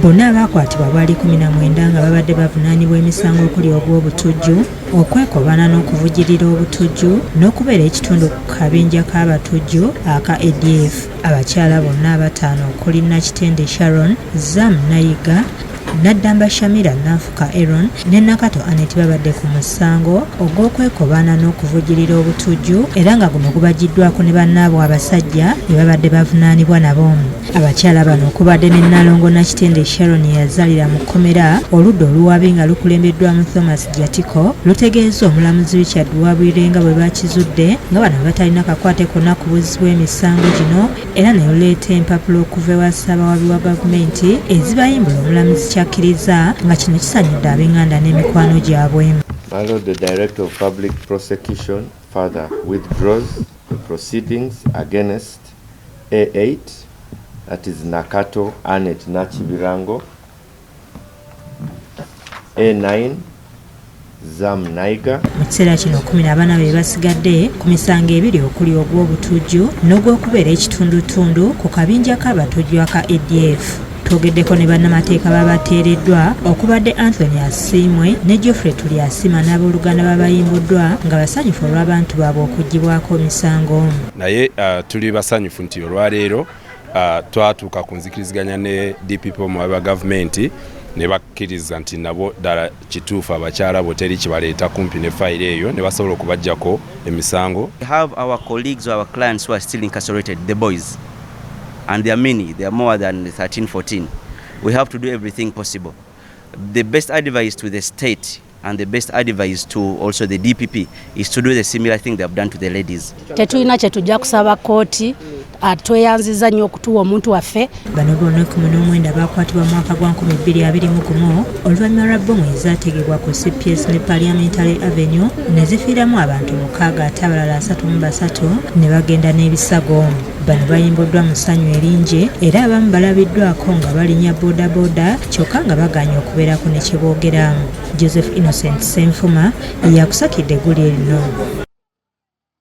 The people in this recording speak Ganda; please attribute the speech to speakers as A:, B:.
A: Bonna abakwatibwa bali 19 nga babadde bavunaanibwa emisango okuli ogw'obutujju, okwekobana n'okuvujirira obutujju n'okubeera ekitundu ku kabinja k'abatujju aka ADF. Abakyala bonna abataano okuli Nakitende Sharon, Zam Nayiga, Naddamba Shamira Nanfuka Aaron ne Nakato Anet babadde ku musango ogw'okwekobana n'okuvujirira obutujju era nga guno gubagiddwako ne bannaabwe abasajja ne babadde bavunaanibwa nabo. Abakyala bano okubadde ne Nalongo Nakitende Sharon yazaalira mu kkomera oludda oluwaabi nga lukulembeddwamu Thomas Jatiko lutegeeza omulamuzi Richard Wabwirenga bwe bakizudde nga bano batalina kakwate konna kubuzibwa emisango gino era ne luleeta empapula okuva ewa Ssaabawabi wa gavumenti ezibayimbula omulamuzi kyakkiriza nga kino kisanyudde ab'enganda n'emikwano gyabwe.
B: My Lord, the Director of Public Prosecution further withdraws the proceedings against A8, that is Nakato Anet Nachibirango, A9 Zam Naiga.
A: Mu kiseera kino 14 be basigadde ku misango ebiri okuli ogw'obutujju n'ogw'okubeera ekitundutundu ku kabinja k'abatujju aka ADF. Twogeddeko ne bannamateeka babateereddwa okubadde Anthony Asiimwe ne Geoffrey Tulyasima n'abooluganda babayimbuddwa nga basanyufu olw'abantu baabwe okuggibwako misango.
C: Naye tuli basanyufu nti olwaleero twatuuka ku nzikiriziganya ne DPP mu aba gavumenti ne bakkiriza nti nabo ddala kituufu abakyala bo teri kibaleeta kumpi ne fayiro eyo ne basobola okubajjako emisango.
D: We have our colleagues or our clients who are still incarcerated, the boys. And they are many, they are more than 13, 14. We have to do everything possible. The best advice to the state and the best advice to also the DPP is to do the similar thing they have done to the ladies.
E: Tetulina kye tujja kusaba kkooti atweyanziza nnyo okutuwa omuntu waffe.
A: Bano bonna 19 baakwatibwa mu mwaka gwa 2021 oluvannyuma lwa bbomu ezaategebwa ku CPS ne Parliamentary Avenue ne zifiiramu abantu 6 ate abalala 33 ne bagenda n'ebisago. Bano bayimbuddwa mu ssanyu eringi era abamu balabiddwako nga balinya bodaboda kyokka nga baganya okubeerako ne kye boogeramu. Joseph Innocent Senfuma yakusakidde eggulu erino.